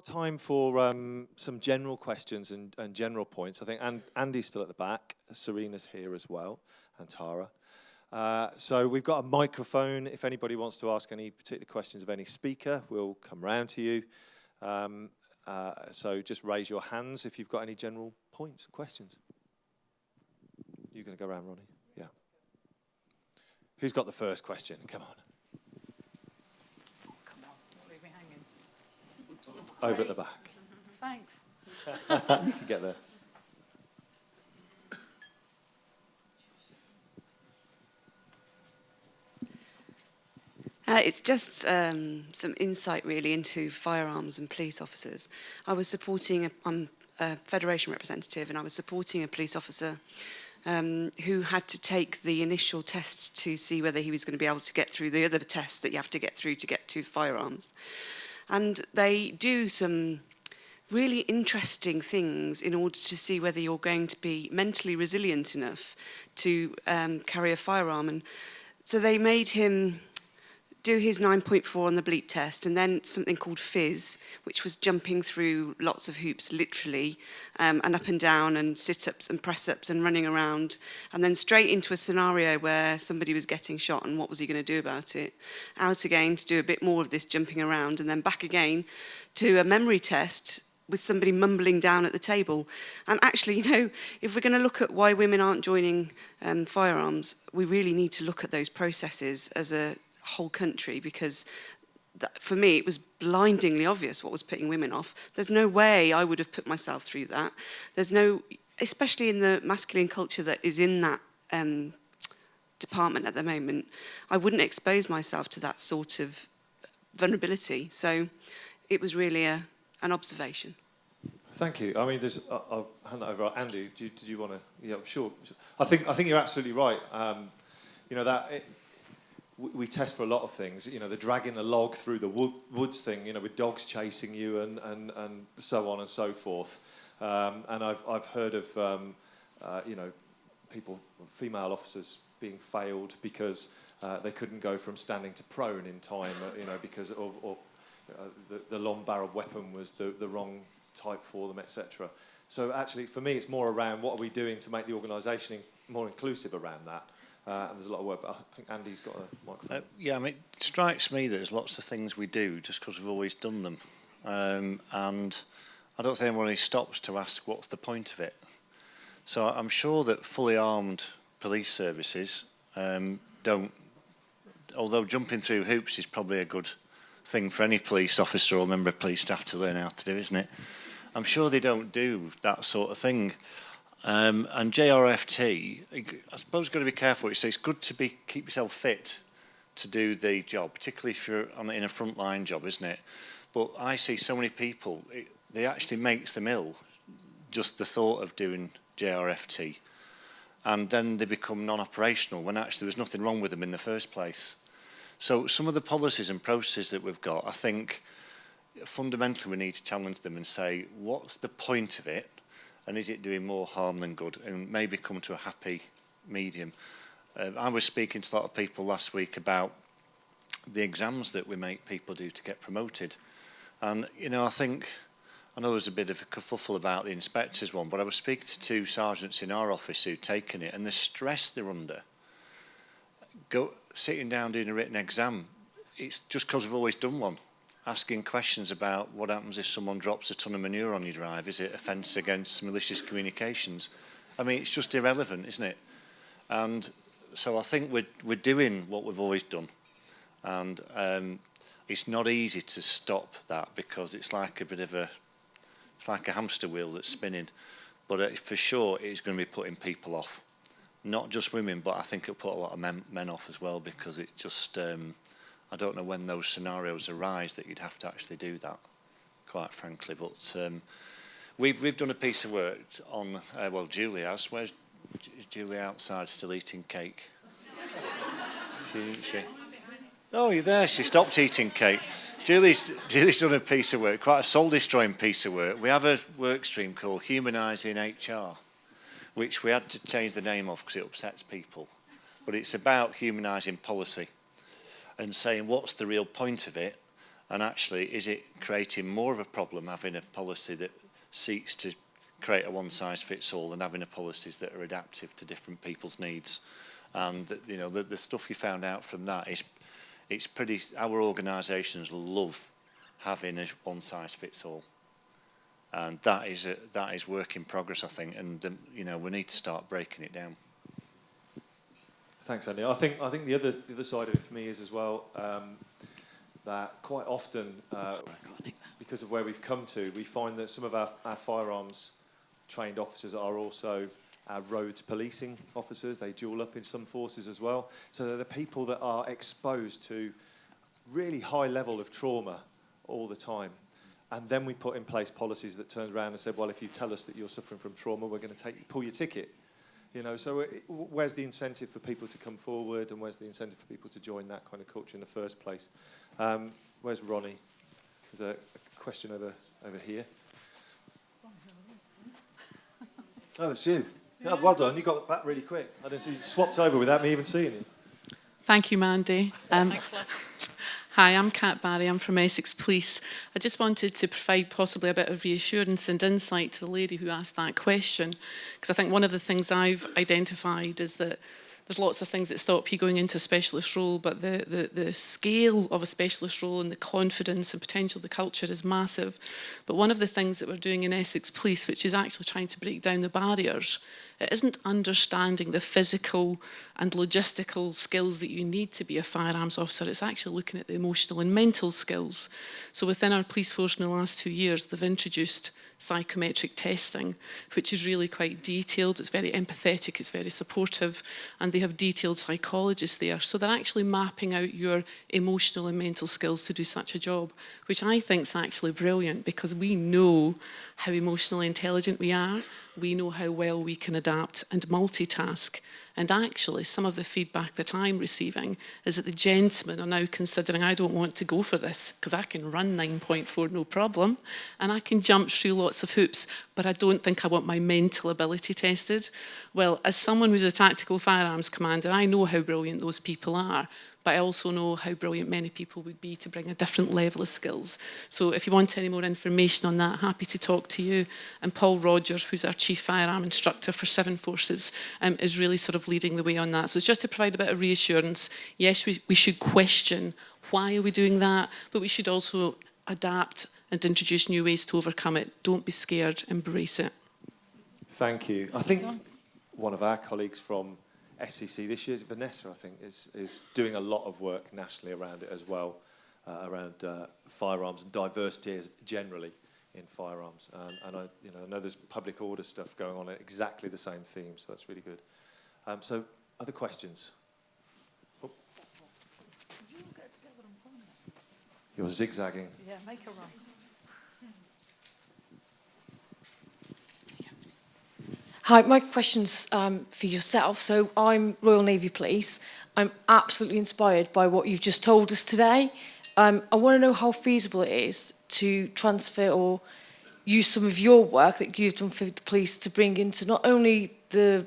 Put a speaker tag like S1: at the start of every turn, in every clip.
S1: Time for some general questions and general points. I think Andy's still at the back, Serena's here as well, and Tara. So we've got a microphone. If anybody wants to ask any particular questions of any speaker, we'll come round to you. So just raise your hands if you've got any general points or questions. You're going to go around, Ronnie? Yeah. Who's got the first question? Come on. Over at the back.
S2: Thanks.
S1: You can get there.
S2: It's just some insight really into firearms and police officers. I'm a Federation representative, and I was supporting a police officer who had to take the initial test to see whether he was going to be able to get through the other tests that you have to get through to get to firearms. And they do some really interesting things in order to see whether you're going to be mentally resilient enough to carry a firearm. And so they made him do his 9.4 on the bleep test, and then something called fizz, which was jumping through lots of hoops, literally, and up and down, and sit-ups and press-ups and running around, and then straight into a scenario where somebody was getting shot, and what was he going to do about it? Out again to do a bit more of this jumping around, and then back again to a memory test with somebody mumbling down at the table. And actually, you know, if we're going to look at why women aren't joining firearms, we really need to look at those processes as a whole country, because for me it was blindingly obvious what was putting women off. There's no way I would have put myself through that. There's no, especially in the masculine culture that is in that department at the moment, I wouldn't expose myself to that sort of vulnerability. So it was really an observation.
S1: Thank you. I mean, I'll hand that over. Andy, did you want to? Yeah, sure. I think you're absolutely right. You know, we test for a lot of things. You know, the dragging the log through the woods thing. You know, with dogs chasing you and so on and so forth. And I've heard of you know, female officers being failed because they couldn't go from standing to prone in time. You know, because the long-barreled weapon was the wrong type for them, etc. So actually, for me, it's more around what are we doing to make the organisation more inclusive around that. And there's a lot of work, but I think Andy's got a microphone.
S3: Yeah, I mean, it strikes me that there's lots of things we do just because we've always done them. And I don't think anyone really stops to ask what's the point of it. So I'm sure that fully armed police services don't, although jumping through hoops is probably a good thing for any police officer or member of police staff to learn how to do, isn't it? I'm sure they don't do that sort of thing. And JRFT, I suppose you've got to be careful. It's good to keep yourself fit to do the job, particularly if you're in a frontline job, isn't it? But I see so many people, they actually makes them ill, just the thought of doing JRFT. And then they become non-operational when actually there's nothing wrong with them in the first place. So some of the policies and processes that we've got, I think fundamentally we need to challenge them and say, what's the point of it? And is it doing more harm than good? And maybe come to a happy medium. I was speaking to a lot of people last week about the exams that we make people do to get promoted. And, you know, I know there's a bit of a kerfuffle about the inspectors one, but I was speaking to two sergeants in our office who'd taken it, and the stress they're under, sitting down doing a written exam, it's just because we've always done one. Asking questions about what happens if someone drops a ton of manure on your drive. Is it offence against malicious communications? I mean, it's just irrelevant, isn't it? And so I think we're doing what we've always done. And it's not easy to stop that because it's like it's like a hamster wheel that's spinning. But for sure, it's going to be putting people off. Not just women, but I think it'll put a lot of men off as well, because it just... I don't know when those scenarios arise that you'd have to actually do that, quite frankly. But we've done a piece of work on, well, Julie has. Where's Julie outside still eating cake? she? Oh, you're there. She stopped eating cake. Julie's done a piece of work, quite a soul-destroying piece of work. We have a work stream called Humanising HR, which we had to change the name of because it upsets people. But it's about humanising policy and saying what's the real point of it, And actually, is it creating more of a problem having a policy that seeks to create a one-size-fits-all than having a policies that are adaptive to different people's needs? And you know, the stuff you found out from that is, it's pretty. Our organisations love having a one-size-fits-all, and that is work in progress, I think. And you know, we need to start breaking it down.
S1: Thanks, Andy. I think the other side of it for me is as well that quite often, because of where we've come to, we find that some of our firearms trained officers are also our roads policing officers. They dual up in some forces as well. So they're the people that are exposed to really high level of trauma all the time. And then we put in place policies that turned around and said, well, if you tell us that you're suffering from trauma, we're going to pull your ticket. You know, so where's the incentive for people to come forward, and where's the incentive for people to join that kind of culture in the first place? Where's Ronnie? There's a question over here. Oh, it's you. Yeah, well done. You got back really quick. I didn't see you swapped over without me even seeing you.
S4: Thank you, Mandy. Hi, I'm Kat Barry. I'm from Essex Police. I just wanted to provide possibly a bit of reassurance and insight to the lady who asked that question, because I think one of the things I've identified is that there's lots of things that stop you going into a specialist role, but the scale of a specialist role and the confidence and potential of the culture is massive. But one of the things that we're doing in Essex Police, which is actually trying to break down the barriers, it isn't understanding the physical and logistical skills that you need to be a firearms officer. It's actually looking at the emotional and mental skills. So within our police force in the last 2 years, they've introduced psychometric testing, which is really quite detailed. It's very empathetic, it's very supportive, and they have detailed psychologists there. So they're actually mapping out your emotional and mental skills to do such a job, which I think is actually brilliant, because we know how emotionally intelligent we are. We know how well we can adapt and multitask. And actually, some of the feedback that I'm receiving is that the gentlemen are now considering, I don't want to go for this, because I can run 9.4 no problem, and I can jump through lots of hoops, but I don't think I want my mental ability tested. Well, as someone who's a tactical firearms commander, I know how brilliant those people are, but I also know how brilliant many people would be to bring a different level of skills. So if you want any more information on that, happy to talk to you. And Paul Rogers, who's our Chief Firearm Instructor for 7 Forces, is really sort of leading the way on that. So it's just to provide a bit of reassurance. Yes, we should question why are we doing that, but we should also adapt and introduce new ways to overcome it. Don't be scared, embrace it.
S1: Thank you. I think one of our colleagues from SCC this year, Vanessa, I think, is doing a lot of work nationally around it as well, around firearms and diversity generally in firearms. And I know there's public order stuff going on at exactly the same theme, so that's really good. So, other questions? Oh. You're zigzagging.
S5: Yeah, make a run. Hi, my question's for yourself. So I'm Royal Navy Police. I'm absolutely inspired by what you've just told us today. I want to know how feasible it is to transfer or use some of your work that you've done for the police to bring into not only the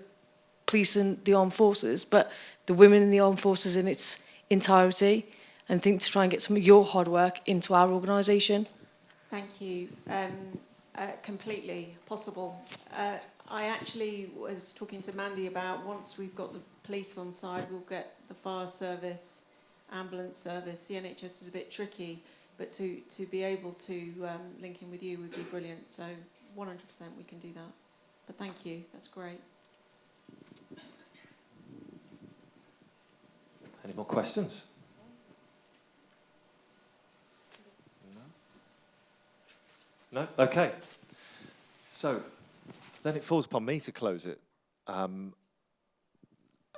S5: police and the armed forces, but the women in the armed forces in its entirety, and think to try and get some of your hard work into our organisation.
S6: Thank you. Completely possible. I actually was talking to Mandy about, once we've got the police on side, we'll get the fire service, ambulance service. The NHS is a bit tricky, but to be able to link in with you would be brilliant. So 100% we can do that. But thank you, that's great.
S1: Any more questions? No? Okay. So, then it falls upon me to close it. And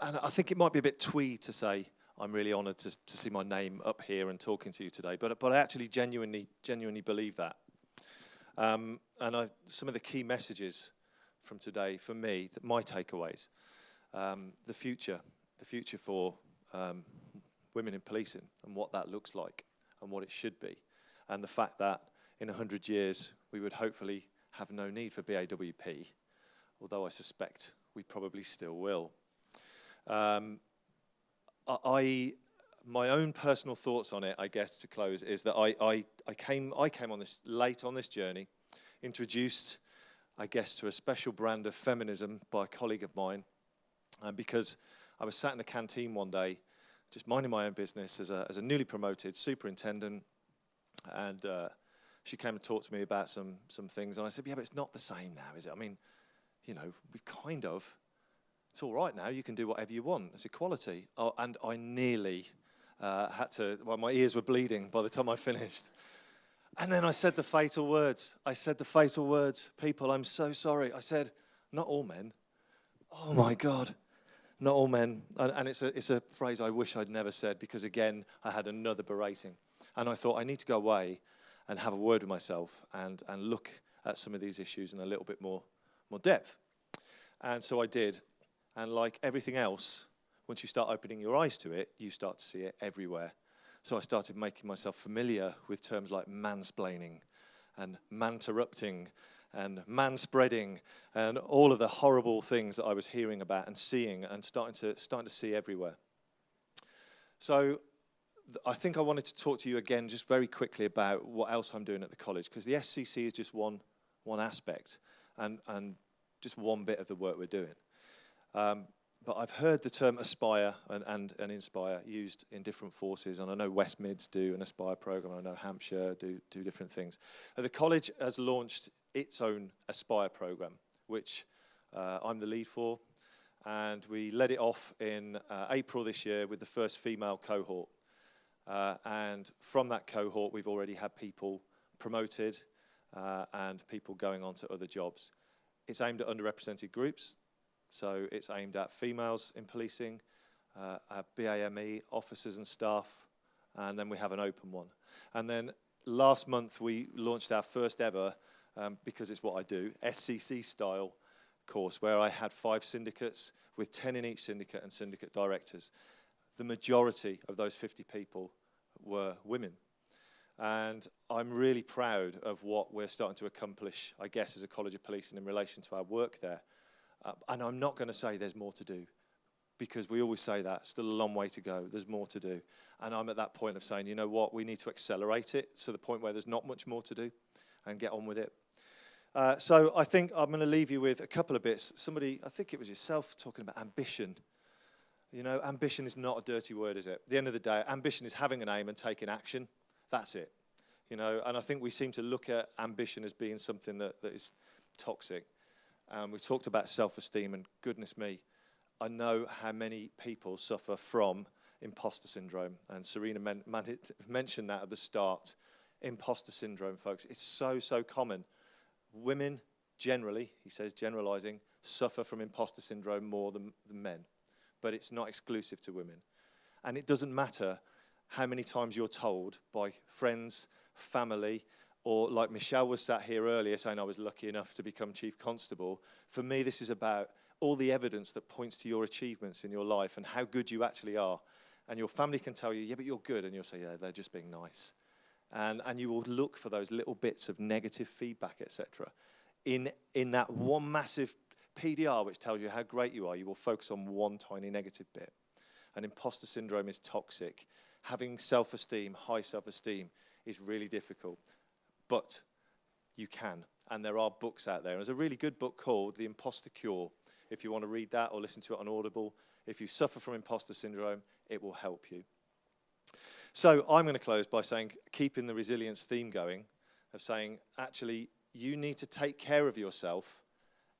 S1: I think it might be a bit twee to say I'm really honoured to see my name up here and talking to you today, but I actually genuinely believe that. And some of the key messages from today, for me, my takeaways, the future for women in policing and what that looks like and what it should be, and the fact that in 100 years we would hopefully have no need for BAWP, although I suspect we probably still will. my own personal thoughts on it, I guess, to close, is that I came on this late on this journey, introduced, I guess, to a special brand of feminism by a colleague of mine, because I was sat in the canteen one day, just minding my own business as a newly promoted superintendent, and she came and talked to me about some things, and I said, yeah, but it's not the same now, is it? I mean, you know, we kind of, it's all right now, you can do whatever you want, it's equality. Oh, and I nearly had to, well, my ears were bleeding by the time I finished. And then I said the fatal words. People, I'm so sorry. I said, not all men. Oh my God, not all men. And it's a phrase I wish I'd never said, because again, I had another berating. And I thought I need to go away and have a word with myself and look at some of these issues in a little bit more depth. And so I did. And like everything else, once you start opening your eyes to it, you start to see it everywhere. So I started making myself familiar with terms like mansplaining and man-interrupting and man-spreading and all of the horrible things that I was hearing about and seeing and starting to see everywhere. So I think I wanted to talk to you again just very quickly about what else I'm doing at the college, because the SCC is just one aspect and just one bit of the work we're doing. But I've heard the term aspire and inspire used in different forces, and I know West Mids do an aspire program, I know Hampshire do different things. The college has launched its own aspire program, which I'm the lead for, and we led it off in April this year with the first female cohort. And from that cohort, we've already had people promoted and people going on to other jobs. It's aimed at underrepresented groups. So it's aimed at females in policing, at BAME officers and staff, and then we have an open one. And then last month we launched our first ever, because it's what I do, SCC style course, where I had 5 syndicates with 10 in each syndicate and syndicate directors. The majority of those 50 people were women. And I'm really proud of what we're starting to accomplish, I guess, as a College of Policing in relation to our work there. And I'm not going to say there's more to do, because we always say that, still a long way to go, there's more to do. And I'm at that point of saying, you know what, we need to accelerate it to the point where there's not much more to do and get on with it. So I think I'm going to leave you with a couple of bits. Somebody, I think it was yourself, talking about ambition. You know, ambition is not a dirty word, is it? At the end of the day, ambition is having an aim and taking action. That's it. You know, and I think we seem to look at ambition as being something that is toxic. We talked about self-esteem, and goodness me, I know how many people suffer from imposter syndrome. And Serena mentioned that at the start. Imposter syndrome, folks, it's so common. Women generally, he says, generalizing, suffer from imposter syndrome more than men. But it's not exclusive to women. And it doesn't matter how many times you're told by friends, family, or like Michelle was sat here earlier saying I was lucky enough to become Chief Constable. For me, this is about all the evidence that points to your achievements in your life and how good you actually are. And your family can tell you, yeah, but you're good. And you'll say, yeah, they're just being nice. And you will look for those little bits of negative feedback, etc. In that one massive PDR which tells you how great you are, you will focus on one tiny negative bit. And imposter syndrome is toxic. Having self-esteem, high self-esteem, is really difficult. But you can, and there are books out there. There's a really good book called The Imposter Cure. If you want to read that or listen to it on Audible, if you suffer from imposter syndrome, it will help you. So I'm going to close by saying, keeping the resilience theme going, of saying, actually, you need to take care of yourself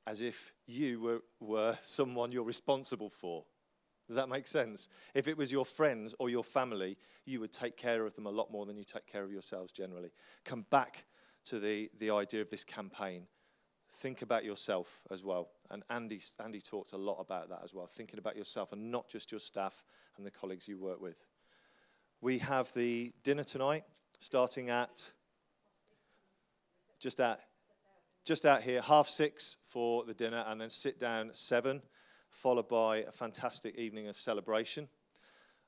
S1: as if you were someone you're responsible for. Does that make sense? If it was your friends or your family, you would take care of them a lot more than you take care of yourselves generally. Come back to the idea of this campaign. Think about yourself as well. And Andy talked a lot about that as well, thinking about yourself and not just your staff and the colleagues you work with. We have the dinner tonight, starting at just out here, 6:30 for the dinner, and then sit down 7. Followed by a fantastic evening of celebration.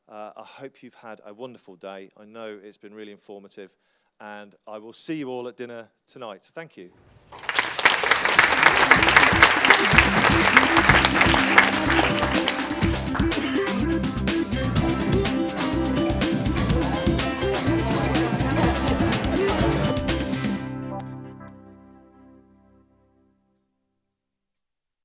S1: I hope you've had a wonderful day. I know it's been really informative, and I will see you all at dinner tonight. Thank you.